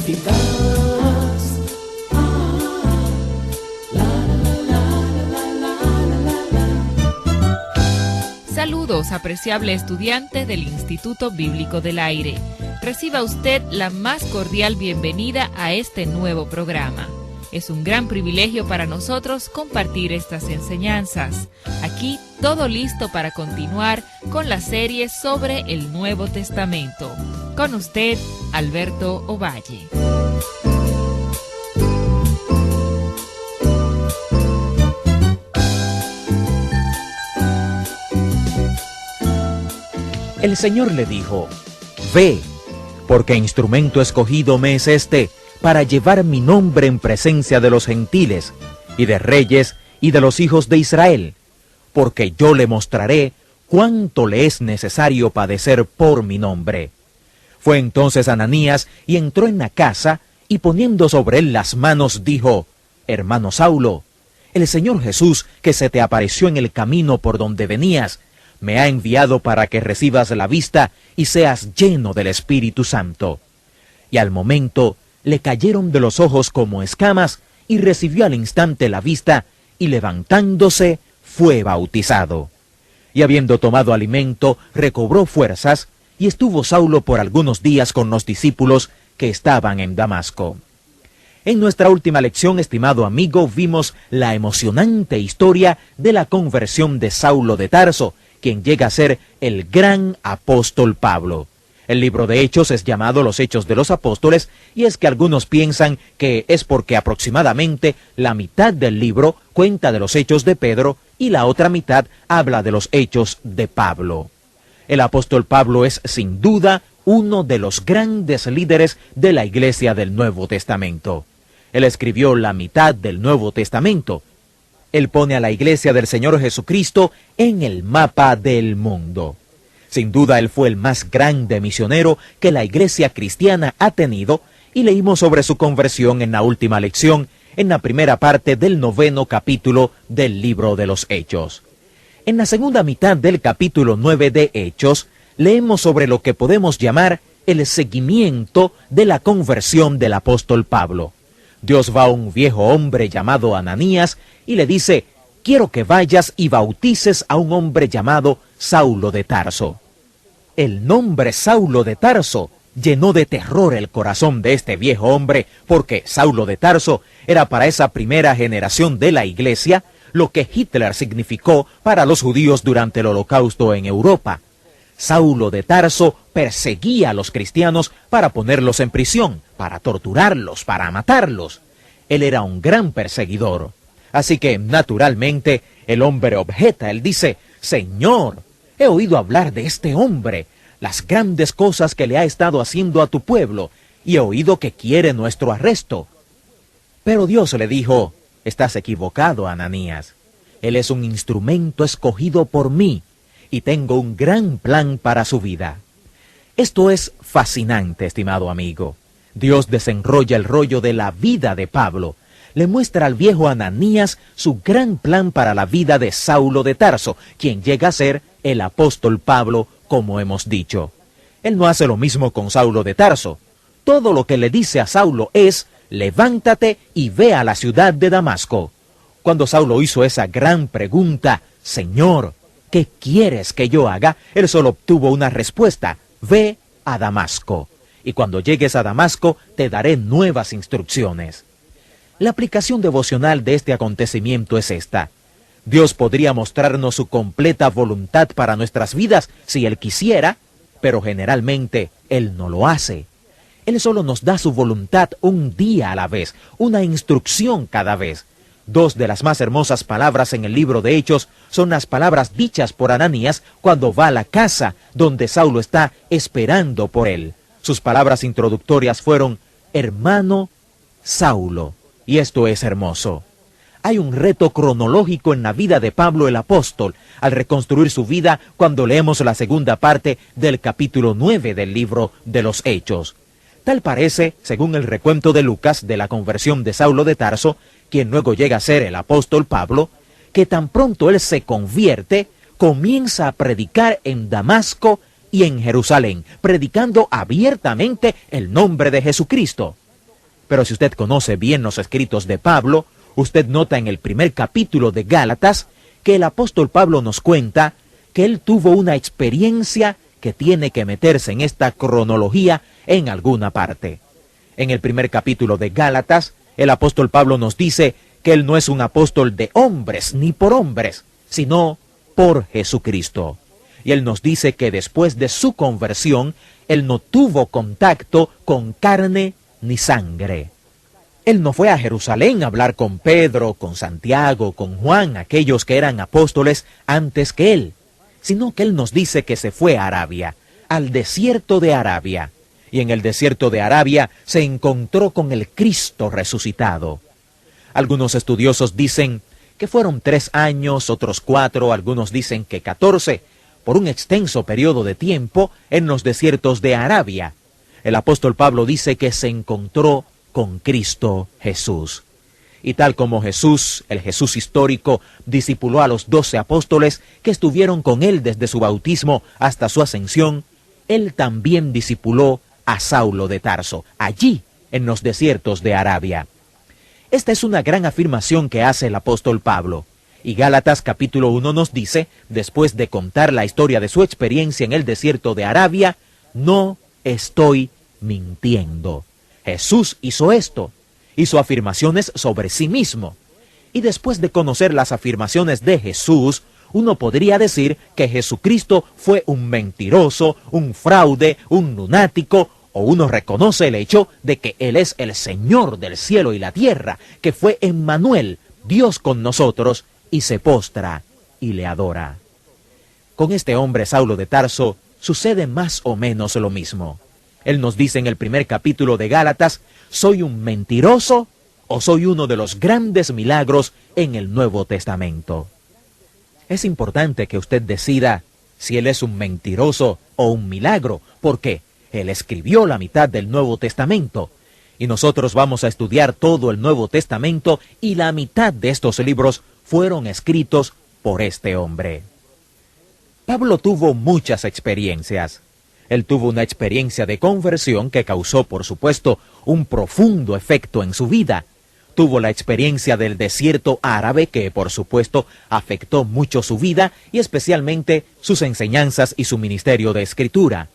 necesitas. Saludos, apreciable estudiante del Instituto Bíblico del Aire. Reciba usted la más cordial bienvenida a este nuevo programa. Es un gran privilegio para nosotros compartir estas enseñanzas. Aquí todo listo para continuar con la serie sobre el Nuevo Testamento. Con usted, Alberto Ovalle. El Señor le dijo: Ve, porque instrumento escogido me es este, para llevar mi nombre en presencia de los gentiles, y de reyes, y de los hijos de Israel, porque yo le mostraré cuánto le es necesario padecer por mi nombre. Fue entonces Ananías, y entró en la casa, y poniendo sobre él las manos, dijo: Hermano Saulo, el Señor Jesús, que se te apareció en el camino por donde venías, me ha enviado para que recibas la vista y seas lleno del Espíritu Santo. Y al momento le cayeron de los ojos como escamas, y recibió al instante la vista, y levantándose, fue bautizado. Y habiendo tomado alimento, recobró fuerzas, y estuvo Saulo por algunos días con los discípulos que estaban en Damasco. En nuestra última lección, estimado amigo, vimos la emocionante historia de la conversión de Saulo de Tarso, quien llega a ser el gran apóstol Pablo. El libro de Hechos es llamado los Hechos de los Apóstoles, y es que algunos piensan que es porque aproximadamente la mitad del libro cuenta de los hechos de Pedro y la otra mitad habla de los hechos de Pablo. El apóstol Pablo es sin duda uno de los grandes líderes de la Iglesia del Nuevo Testamento. Él escribió la mitad del Nuevo Testamento. Él pone a la Iglesia del Señor Jesucristo en el mapa del mundo. Sin duda, él fue el más grande misionero que la Iglesia cristiana ha tenido, y leímos sobre su conversión en la última lección, en la primera parte del 9º capítulo del libro de los Hechos. En la segunda mitad del capítulo 9 de Hechos, leemos sobre lo que podemos llamar el seguimiento de la conversión del apóstol Pablo. Dios va a un viejo hombre llamado Ananías y le dice: quiero que vayas y bautices a un hombre llamado Saulo de Tarso. El nombre Saulo de Tarso llenó de terror el corazón de este viejo hombre, porque Saulo de Tarso era para esa primera generación de la Iglesia lo que Hitler significó para los judíos durante el Holocausto en Europa. Saulo de Tarso perseguía a los cristianos para ponerlos en prisión, para torturarlos, para matarlos. Él era un gran perseguidor. Así que, naturalmente, el hombre objeta. Él dice: Señor, he oído hablar de este hombre, las grandes cosas que le ha estado haciendo a tu pueblo, y he oído que quiere nuestro arresto. Pero Dios le dijo: estás equivocado, Ananías. Él es un instrumento escogido por mí, y tengo un gran plan para su vida. Esto es fascinante, estimado amigo. Dios desenrolla el rollo de la vida de Pablo. Le muestra al viejo Ananías su gran plan para la vida de Saulo de Tarso, quien llega a ser el apóstol Pablo, como hemos dicho. Él no hace lo mismo con Saulo de Tarso. Todo lo que le dice a Saulo es: levántate y ve a la ciudad de Damasco. Cuando Saulo hizo esa gran pregunta: Señor, ¿qué quieres que yo haga?, él solo obtuvo una respuesta: ve a Damasco. Y cuando llegues a Damasco, te daré nuevas instrucciones. La aplicación devocional de este acontecimiento es esta: Dios podría mostrarnos su completa voluntad para nuestras vidas si Él quisiera, pero generalmente Él no lo hace. Él solo nos da su voluntad un día a la vez, una instrucción cada vez. Dos de las más hermosas palabras en el libro de Hechos son las palabras dichas por Ananías cuando va a la casa donde Saulo está esperando por él. Sus palabras introductorias fueron: hermano Saulo. Y esto es hermoso. Hay un reto cronológico en la vida de Pablo el apóstol al reconstruir su vida cuando leemos la segunda parte del capítulo 9 del libro de los Hechos. Tal parece, según el recuento de Lucas de la conversión de Saulo de Tarso, quien luego llega a ser el apóstol Pablo, que tan pronto él se convierte, comienza a predicar en Damasco y en Jerusalén, predicando abiertamente el nombre de Jesucristo. Pero si usted conoce bien los escritos de Pablo, usted nota en el primer capítulo de Gálatas que el apóstol Pablo nos cuenta que él tuvo una experiencia que tiene que meterse en esta cronología en alguna parte. En el primer capítulo de Gálatas, el apóstol Pablo nos dice que él no es un apóstol de hombres ni por hombres, sino por Jesucristo. Y él nos dice que después de su conversión, él no tuvo contacto con carne ni sangre. Él no fue a Jerusalén a hablar con Pedro, con Santiago, con Juan, aquellos que eran apóstoles antes que él, sino que él nos dice que se fue a Arabia, al desierto de Arabia, y en el desierto de Arabia se encontró con el Cristo resucitado. Algunos estudiosos dicen que fueron 3 años, otros 4, algunos dicen que 14, por un extenso periodo de tiempo en los desiertos de Arabia. El apóstol Pablo dice que se encontró con Cristo Jesús. Y tal como Jesús, el Jesús histórico, discipuló a los 12 apóstoles que estuvieron con él desde su bautismo hasta su ascensión, él también discipuló a Saulo de Tarso, allí en los desiertos de Arabia. Esta es una gran afirmación que hace el apóstol Pablo. Y Gálatas capítulo 1 nos dice, después de contar la historia de su experiencia en el desierto de Arabia, no estoy mintiendo. Jesús hizo esto, hizo afirmaciones sobre sí mismo. Y después de conocer las afirmaciones de Jesús, uno podría decir que Jesucristo fue un mentiroso, un fraude, un lunático, o uno reconoce el hecho de que Él es el Señor del cielo y la tierra, que fue Emmanuel, Dios con nosotros, y se postra y le adora. Con este hombre Saulo de Tarso sucede más o menos lo mismo. Él nos dice en el primer capítulo de Gálatas, ¿soy un mentiroso o soy uno de los grandes milagros en el Nuevo Testamento? Es importante que usted decida si él es un mentiroso o un milagro, porque él escribió la mitad del Nuevo Testamento, y nosotros vamos a estudiar todo el Nuevo Testamento, y la mitad de estos libros fueron escritos por este hombre. Pablo tuvo muchas experiencias. Él tuvo una experiencia de conversión que causó, por supuesto, un profundo efecto en su vida. Tuvo la experiencia del desierto árabe que, por supuesto, afectó mucho su vida y especialmente sus enseñanzas y su ministerio de escritura.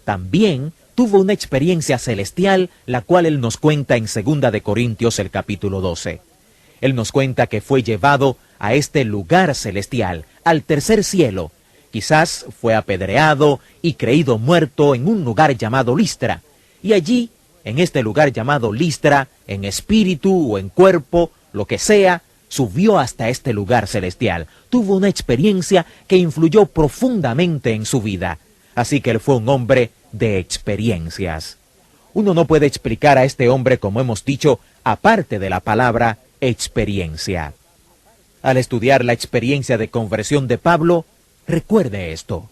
También tuvo una experiencia celestial, la cual él nos cuenta en 2 de Corintios, el capítulo 12. Él nos cuenta que fue llevado a este lugar celestial, al tercer cielo. Quizás fue apedreado y creído muerto en un lugar llamado Listra. Y allí, en este lugar llamado Listra, en espíritu o en cuerpo, lo que sea, subió hasta este lugar celestial. Tuvo una experiencia que influyó profundamente en su vida. Así que él fue un hombre de experiencias. Uno no puede explicar a este hombre, como hemos dicho, aparte de la palabra experiencia. Al estudiar la experiencia de conversión de Pablo, recuerde esto.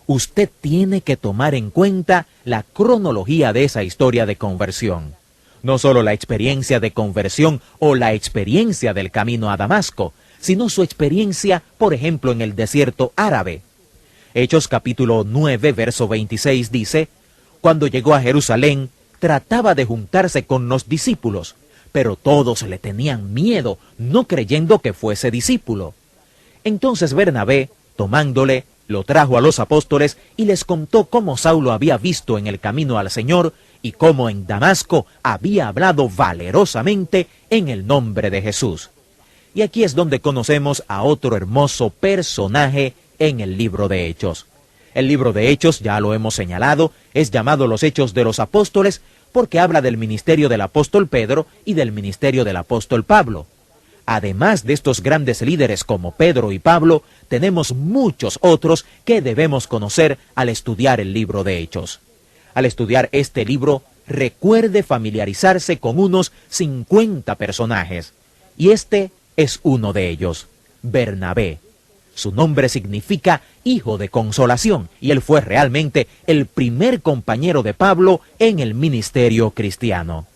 Usted tiene que tomar en cuenta la cronología de esa historia de conversión. No solo la experiencia de conversión o la experiencia del camino a Damasco, sino su experiencia, por ejemplo, en el desierto árabe. Hechos capítulo 9, verso 26 dice, cuando llegó a Jerusalén, trataba de juntarse con los discípulos, pero todos le tenían miedo, no creyendo que fuese discípulo. Entonces Bernabé, tomándole, lo trajo a los apóstoles y les contó cómo Saulo había visto en el camino al Señor y cómo en Damasco había hablado valerosamente en el nombre de Jesús. Y aquí es donde conocemos a otro hermoso personaje en el libro de Hechos. El libro de Hechos, ya lo hemos señalado, es llamado los Hechos de los Apóstoles porque habla del ministerio del apóstol Pedro y del ministerio del apóstol Pablo. Además de estos grandes líderes como Pedro y Pablo, tenemos muchos otros que debemos conocer al estudiar el libro de Hechos. Al estudiar este libro, recuerde familiarizarse con unos 50 personajes. Y este es uno de ellos, Bernabé. Su nombre significa hijo de consolación, y él fue realmente el primer compañero de Pablo en el ministerio cristiano.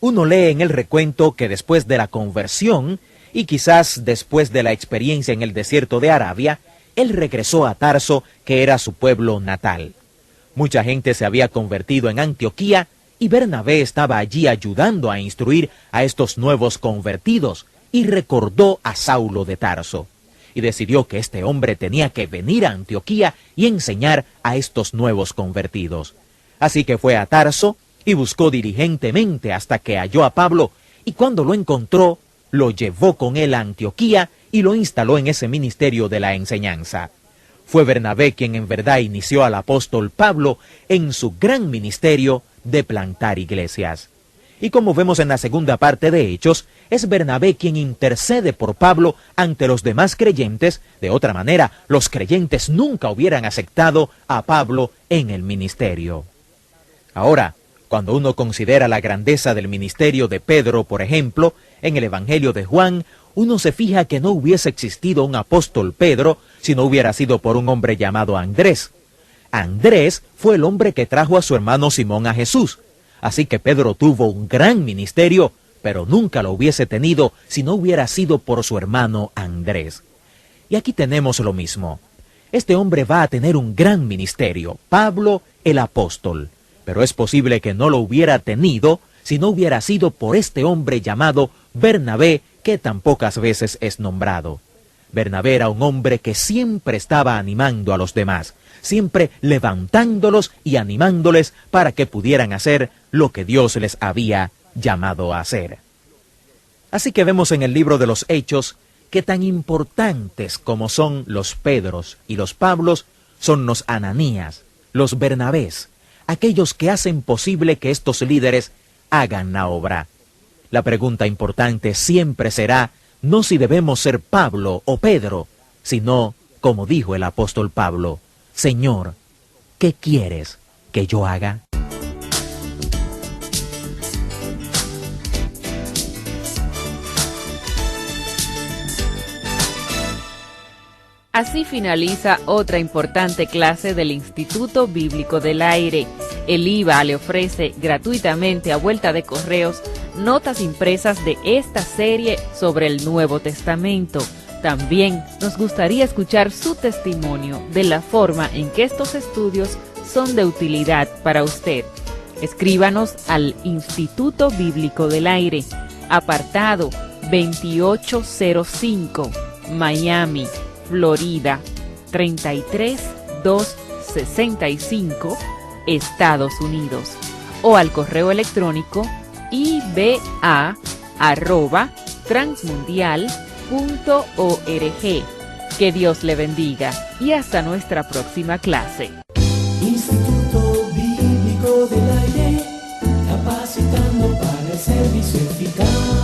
Uno lee en el recuento que después de la conversión, y quizás después de la experiencia en el desierto de Arabia, él regresó a Tarso, que era su pueblo natal. Mucha gente se había convertido en Antioquía, Y Bernabé estaba allí ayudando a instruir a estos nuevos convertidos, y recordó a Saulo de Tarso, y decidió que este hombre tenía que venir a Antioquía y enseñar a estos nuevos convertidos. Así que fue a Tarso y buscó diligentemente hasta que halló a Pablo, y cuando lo encontró, lo llevó con él a Antioquía y lo instaló en ese ministerio de la enseñanza. Fue Bernabé quien en verdad inició al apóstol Pablo en su gran ministerio de plantar iglesias. Y como vemos en la segunda parte de Hechos, es Bernabé quien intercede por Pablo ante los demás creyentes. De otra manera, los creyentes nunca hubieran aceptado a Pablo en el ministerio. Ahora, cuando uno considera la grandeza del ministerio de Pedro, por ejemplo, en el Evangelio de Juan, uno se fija que no hubiese existido un apóstol Pedro si no hubiera sido por un hombre llamado Andrés. Andrés fue el hombre que trajo a su hermano Simón a Jesús. Así que Pedro tuvo un gran ministerio, pero nunca lo hubiese tenido si no hubiera sido por su hermano Andrés. Y aquí tenemos lo mismo. Este hombre va a tener un gran ministerio, Pablo el apóstol, pero es posible que no lo hubiera tenido si no hubiera sido por este hombre llamado Bernabé, que tan pocas veces es nombrado. Bernabé era un hombre que siempre estaba animando a los demás, siempre levantándolos y animándoles para que pudieran hacer lo que Dios les había llamado a hacer. Así que vemos en el libro de los Hechos que tan importantes como son los Pedros y los Pablos son los Ananías, los Bernabés, aquellos que hacen posible que estos líderes hagan la obra. La pregunta importante siempre será no si debemos ser Pablo o Pedro, sino, como dijo el apóstol Pablo, Señor, ¿qué quieres que yo haga? Así finaliza otra importante clase del Instituto Bíblico del Aire. El IVA le ofrece gratuitamente a vuelta de correos notas impresas de esta serie sobre el Nuevo Testamento. También nos gustaría escuchar su testimonio de la forma en que estos estudios son de utilidad para usted. Escríbanos al Instituto Bíblico del Aire, apartado 2805, Miami, Florida, 33265, Estados Unidos, o al correo electrónico iba@transmundial.org. Que Dios le bendiga y hasta nuestra próxima clase. Instituto Bíblico del Aire, capacitando para el servicio eficaz.